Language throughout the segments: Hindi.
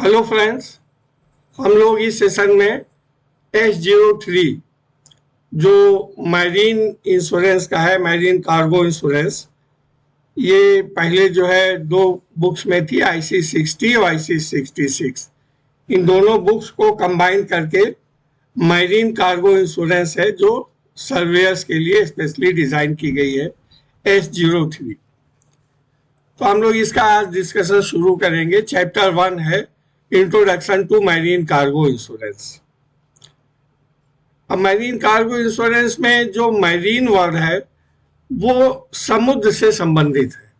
हेलो फ्रेंड्स, हम लोग इस सेशन में S03 जो मैरीन इंश्योरेंस का है, मैरीन कार्गो इंश्योरेंस, ये पहले जो है दो बुक्स में थी, IC60 और IC66। इन दोनों बुक्स को कंबाइन करके मैरीन कार्गो इंश्योरेंस है जो सर्वेयर्स के लिए स्पेशली डिजाइन की गई है, S03। तो हम लोग इसका आज डिस्कशन शुरू करेंगे। चैप्टर 1 है introduction to marine cargo insurance. अब मैरीन कार्गो इंश्योरेंस में जो मैरीन वर्ड है वो समुद्र से संबंधित है।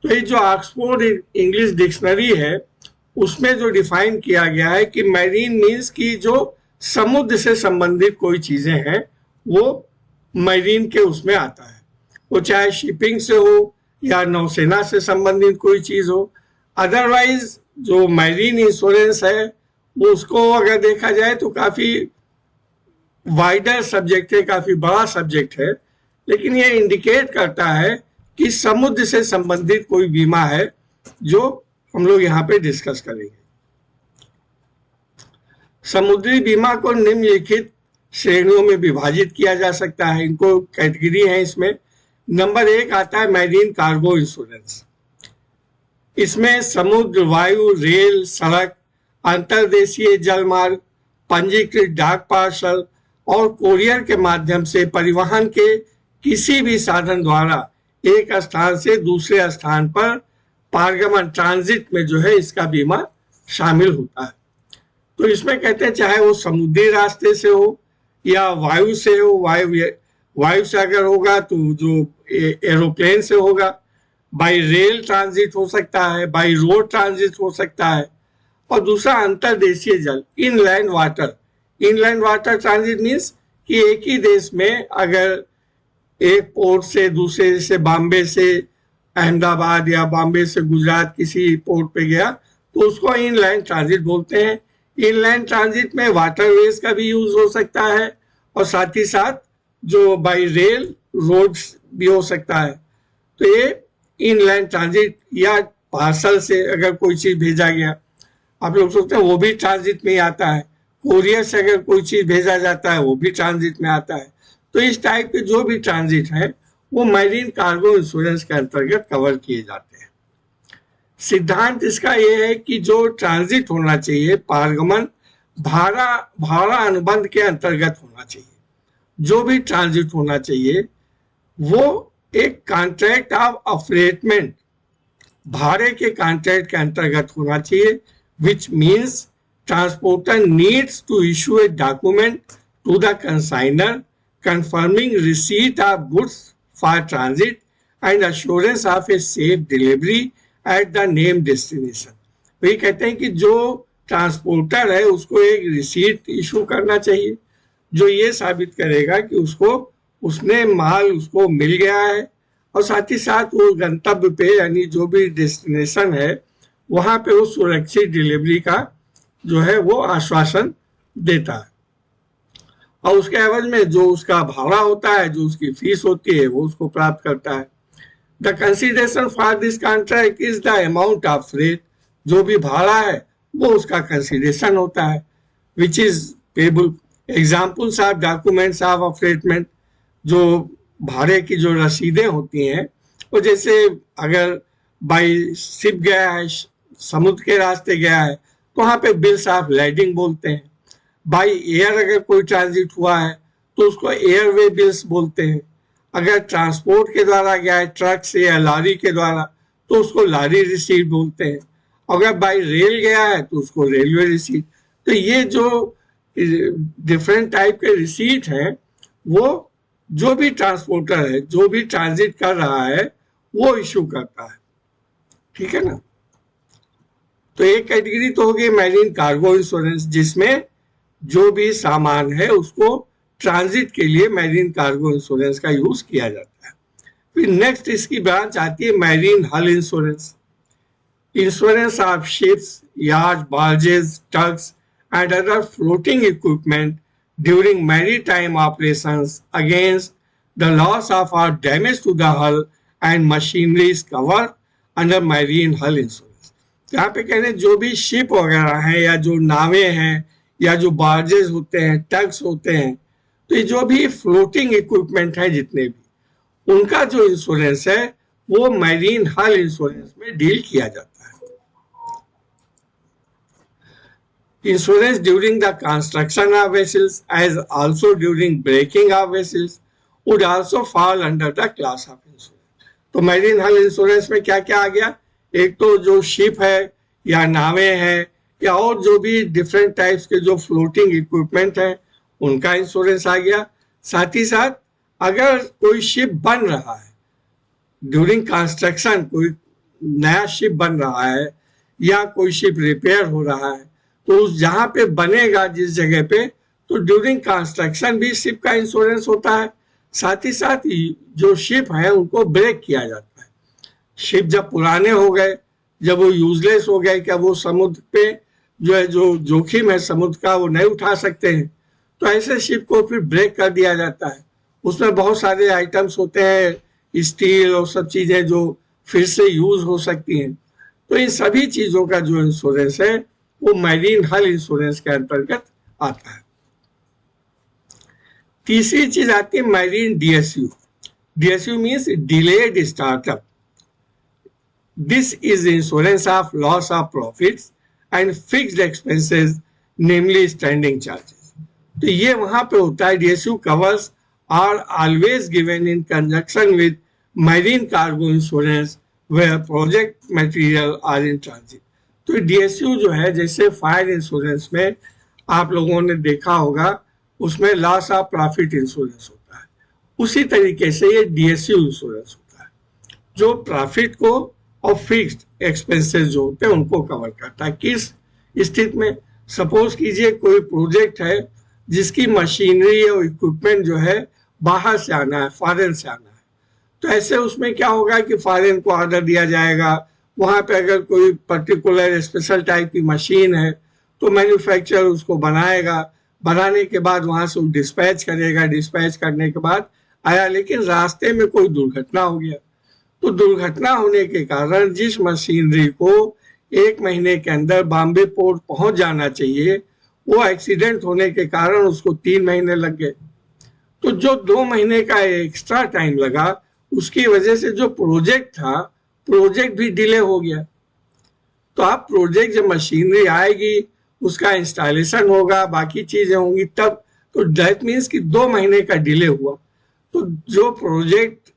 तो ये जो ऑक्सफोर्ड इंग्लिश डिक्शनरी है उसमें जो डिफाइन किया गया है कि मैरीन मीन्स कि जो समुद्र से संबंधित कोई चीजें हैं वो मैरीन के उसमें आता है। वो चाहे शिपिंग से हो या नौसेना से संबंधित कोई चीज हो। अदरवाइज जो मैरीन इंश्योरेंस है वो उसको अगर देखा जाए तो काफी वाइडर सब्जेक्ट है, काफी बड़ा सब्जेक्ट है, लेकिन ये इंडिकेट करता है कि समुद्र से संबंधित कोई बीमा है जो हम लोग यहाँ पे डिस्कस करेंगे। समुद्री बीमा को निम्नलिखित श्रेणियों में विभाजित किया जा सकता है। इनको कैटेगरी है इसमें। नंबर 1 आता है मैरीन कार्गो इंश्योरेंस। इसमें समुद्र, वायु, रेल, सड़क, अंतर्देशीय जलमार्ग, पंजीकृत डाक पार्सल और कोरियर के माध्यम से परिवहन के किसी भी साधन द्वारा एक स्थान से दूसरे स्थान पर पारगमन, ट्रांजिट में जो है इसका बीमा शामिल होता है। तो इसमें कहते हैं चाहे वो समुद्री रास्ते से हो या वायु से हो, वायु से अगर होगा तो जो एरोप्लेन से होगा, बाई रेल ट्रांजिट हो सकता है, बाई रोड ट्रांजिट हो सकता है, और दूसरा अंतर्देशीय जल, inland water. Inland water transit means कि एक ही देश में अगर एक पोर्ट से दूसरे, जैसे बॉम्बे से अहमदाबाद या बॉम्बे से गुजरात किसी पोर्ट पे गया तो उसको इनलैंड ट्रांजिट बोलते हैं। इनलैंड ट्रांजिट में वाटरवेज का भी यूज हो सकता है और साथ ही साथ जो बाई रेल, रोड्स भी हो सकता है। तो ये इनलैंड ट्रांजिट या पार्सल से अगर कोई चीज भेजा गया, आप लोग सोचते हैं वो भी ट्रांजिट में ही आता है। कोरियर से अगर कोई चीज भेजा जाता है वो भी ट्रांजिट में आता है। तो इस टाइप के जो भी ट्रांजिट है वो मैरीन कार्गो इंश्योरेंस के अंतर्गत कवर किए जाते हैं। सिद्धांत इसका यह है कि जो ट्रांजिट होना चाहिए, पारगमन भाड़ा अनुबंध के अंतर्गत होना चाहिए। जो भी ट्रांजिट होना चाहिए वो एक कॉन्ट्रैक्ट ऑफ अफ्रेटमेंट, भाड़े के कॉन्ट्रैक्ट के अंतर्गत होना चाहिए, which means transporter needs to issue a document to the consignor confirming receipt of goods for transit and assurance of a safe delivery at the named destination। वही कहते हैं कि जो ट्रांसपोर्टर है उसको एक रिसीट इशू करना चाहिए जो ये साबित करेगा कि उसने माल उसको मिल गया है, और साथ ही साथ वो गंतव्य पे यानी जो भी डेस्टिनेशन है वहां पे वो सुरक्षित डिलीवरी का जो है वो आश्वासन देता है, और उसके एवज में जो उसका भाड़ा होता है, जो उसकी फीस होती है, वो उसको प्राप्त करता है। The consideration for this contract is the amount of freight. जो भी भाड़ा है वो उसका कंसिडरेशन होता है, which is payable. Examples of documents of affreightment, जो भाड़े की जो रसीदें होती हैं वो जैसे अगर बाई शिप गया है, समुद्र के रास्ते गया है तो वहाँ पे बिल्स ऑफ लैंडिंग बोलते हैं। बाई एयर अगर कोई ट्रांजिट हुआ है तो उसको एयरवे बिल्स बोलते हैं। अगर ट्रांसपोर्ट के द्वारा गया है ट्रक से या लॉरी के द्वारा तो उसको लॉरी रिसीट बोलते हैं। अगर बाई रेल गया है तो उसको रेलवे रिसीट। तो ये जो डिफरेंट टाइप के रिसीट हैं वो जो भी ट्रांसपोर्टर है, जो भी ट्रांजिट कर रहा है वो इशू करता है। ठीक है ना। तो एक कैटेगरी तो होगी मैरीन कार्गो इंश्योरेंस जिसमें जो भी सामान है उसको ट्रांजिट के लिए मैरीन कार्गो इंश्योरेंस का यूज किया जाता है। फिर नेक्स्ट इसकी ब्रांच आती है marine hull insurance. Insurance of ships, yard, barges, tugs and other floating equipment during maritime operations against the loss of और डैमेज टू द हल and machinery is covered under marine hull insurance. यहाँ पे कह रहे हैं जो भी शिप वगैरह हैं या जो नावें हैं या जो बार्जेस होते हैं, टग्स होते हैं, तो ये जो भी फ्लोटिंग इक्विपमेंट है जितने भी, उनका जो इंश्योरेंस है वो मैरीन हल इंश्योरेंस में डील किया जाता है। Insurance during the construction of vessels as also during breaking of vessels would also fall under the class of insurance. तो मैरीन हल इंश्योरेंस में क्या क्या आ गया? एक तो जो शिप है या नावें हैं या और जो भी डिफरेंट टाइप्स के जो फ्लोटिंग इक्विपमेंट हैं उनका इंश्योरेंस आ गया। साथ ही साथ अगर कोई शिप बन रहा है ड्यूरिंग कंस्ट्रक्शन, कोई नया शिप बन रहा है या कोई शिप रिपेयर हो रहा है, तो उस जहां पे बनेगा जिस जगह पे, तो ड्यूरिंग कंस्ट्रक्शन भी शिप का इंश्योरेंस होता है। साथ ही साथ जो शिप है उनको ब्रेक किया जाता है। शिप जब पुराने हो गए, जब वो यूजलेस हो गए, क्या वो समुद्र पे जो है जो जोखिम है समुद्र का वो नहीं उठा सकते हैं, तो ऐसे शिप को फिर ब्रेक कर दिया जाता है। उसमें बहुत सारे आइटम्स होते हैं, स्टील और सब चीजें जो फिर से यूज हो सकती हैं। तो इन सभी चीजों का जो इंश्योरेंस है वो मैरीन हल इंश्योरेंस के अंतर्गत आता है। तीसरी चीज आती है marine DSU. DSU means delayed startup. This is insurance of loss of profits and fixed expenses, namely standing charges. तो ये वहां पे होता है। DSU covers are always given in conjunction with marine cargo insurance where project material are in transit. तो डीएसयू जो है, जैसे फायर इंश्योरेंस में आप लोगों ने देखा होगा उसमें लॉस ऑफ प्रॉफिट इंश्योरेंस होता है, उसी तरीके से ये डीएसयू इंश्योरेंस होता है जो प्रॉफिट को और फिक्स्ड एक्सपेंसेस जो होते हैं उनको कवर करता है। किस स्थिति में? सपोज कीजिए कोई प्रोजेक्ट है जिसकी मशीनरी और इक्विपमेंट जो है बाहर से आना है, फॉरेन से आना है, तो ऐसे उसमें क्या होगा कि फॉरेन को ऑर्डर दिया जाएगा। वहां पे अगर कोई पर्टिकुलर स्पेशल टाइप की मशीन है तो मैन्युफैक्चरर उसको बनाएगा, बनाने के बाद वहां से वो डिस्पैच करेगा, डिस्पैच करने के बाद आया, लेकिन रास्ते में कोई दुर्घटना हो गया। तो दुर्घटना होने के कारण जिस मशीनरी को 1 महीने के अंदर बॉम्बे पोर्ट पहुंच जाना चाहिए, वो एक्सीडेंट होने के कारण उसको 3 महीने लग गए। तो जो 2 महीने का एक्स्ट्रा टाइम लगा, उसकी वजह से जो प्रोजेक्ट था, प्रोजेक्ट भी डिले हो गया। तो आप प्रोजेक्ट जब मशीनरी आएगी, उसका इंस्टॉलेशन होगा, बाकी चीजें होंगी तब, तो दैट मीन्स कि 2 महीने का डिले हुआ। तो जो प्रोजेक्ट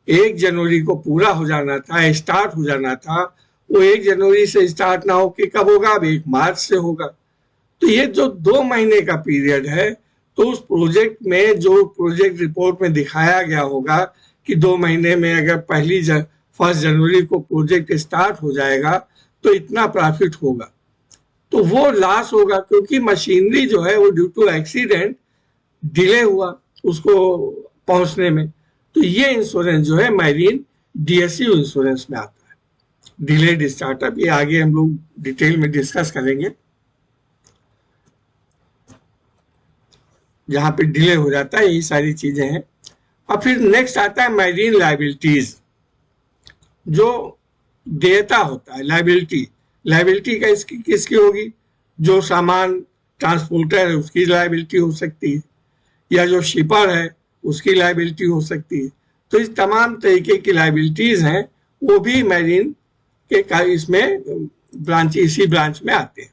1 जनवरी को पूरा हो जाना था, स्टार्ट हो जाना था, वो 1 जनवरी से स्टार्ट ना हो के कब होगा? अब 1 मार्च से होगा। तो ये जो 2 महीने का पीरियड है, तो उस प्रोजेक्ट में जो प्रोजेक्ट रिपोर्ट में दिखाया गया होगा कि 2 महीने में अगर 1 जनवरी को प्रोजेक्ट स्टार्ट हो जाएगा तो इतना प्रॉफिट होगा, तो वो लॉस होगा क्योंकि मशीनरी जो है वो ड्यू टू एक्सीडेंट डिले हुआ उसको पहुंचने में। तो ये इंश्योरेंस जो है मैरीन डीएसयू इंश्योरेंस में आता है, डिलेड स्टार्टअप। ये आगे हम लोग डिटेल में डिस्कस करेंगे। जहां पे डिले हो जाता है, यही सारी चीजें हैं। और फिर नेक्स्ट आता है मैरीन लायबिलिटीज, जो देयता होता है। लायबिलिटी का किसकी होगी? जो सामान ट्रांसपोर्टर है उसकी लायबिलिटी हो सकती है, या जो शिपर है उसकी लायबिलिटी हो सकती है। तो इस तमाम तरीके की लायबिलिटीज हैं, वो भी मैरीन के इसमें ब्रांच, इसी ब्रांच में आते हैं।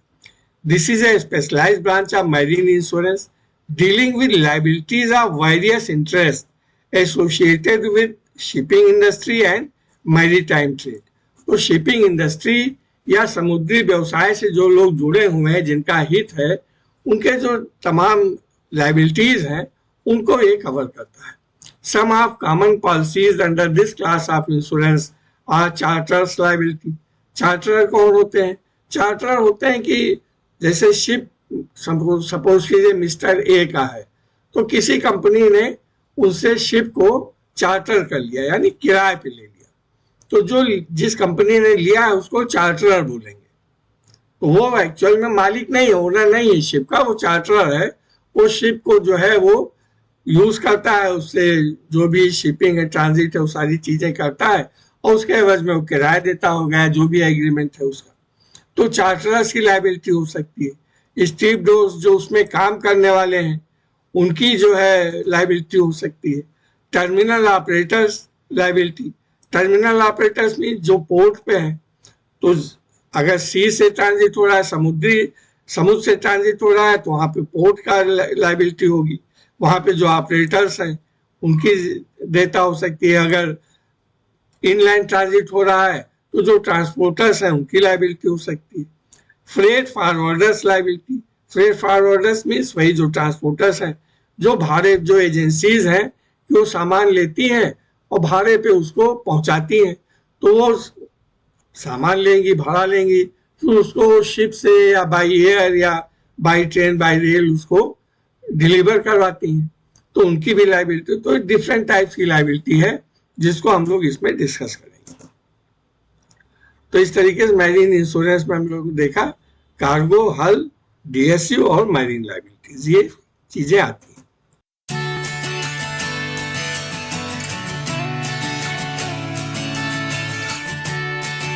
This is a specialized branch of marine insurance dealing with liabilities of various interest associated with shipping industry and maritime trade. तो शिपिंग इंडस्ट्री या समुद्री व्यवसाय से जो लोग जुड़े हुए हैं, जिनका हित है, उनके जो तमाम लायबिलिटीज हैं उनको ये कवर करता है। Some of common policies under this class of insurance are charters liability. Charter कौन होते हैं? चार्टर होते हैं कि जैसे शिप सपोज कीजिए मिस्टर ए का है, तो किसी कंपनी ने उनसे शिप को चार्टर कर लिया, यानी किराए पे ले लिया, तो जो जिस कंपनी ने लिया है उसको चार्टरर बोलेंगे। तो वो एक्चुअल में मालिक नहीं है, ओनर नहीं है शिप का, वो चार्टरर है। वो शिप को जो है वो यूज करता है, उससे जो भी शिपिंग है, ट्रांजिट है, वो सारी चीजें करता है, और उसके एवज में वो किराया देता होगा, जो भी एग्रीमेंट है उसका। तो चार्टरर्स की लाइबिलिटी हो सकती है। स्टीव डोज जो उसमें काम करने वाले हैं उनकी जो है लाइबिलिटी हो सकती है। Terminal operators liability, terminal operators mean जो पोर्ट पे हैं, तो अगर सी से ट्रांजिट हो रहा है, समुद्र से ट्रांजिट हो रहा है, तो वहां पे पोर्ट का लाइबिलिटी होगी, वहां पे जो ऑपरेटर्स हैं उनकी डेटा हो सकती है। अगर इनलैंड ट्रांजिट हो रहा है तो जो ट्रांसपोर्टर्स हैं उनकी लाइबिलिटी हो सकती है। Freight forwarders liability, freight forwarders means वही जो ट्रांसपोर्टर्स हैं, जो भाड़े, जो एजेंसीज हैं जो सामान लेती हैं और भाड़े पे उसको पहुंचाती हैं, तो वो सामान लेंगी, भाड़ा लेंगी, फिर उसको शिप से या बाई एयर या बाई ट्रेन बाई रेल उसको डिलीवर करवाती हैं, तो उनकी भी लाइबिलिटी, तो डिफरेंट टाइप्स की लाइबिलिटी है जिसको हम लोग इसमें डिस्कस करेंगे। तो इस तरीके से मैरीन इंश्योरेंस में हम लोग देखा कार्गो, हल, डीएसयू और मैरीन लाइबिलिटीज, ये चीजें आती हैं।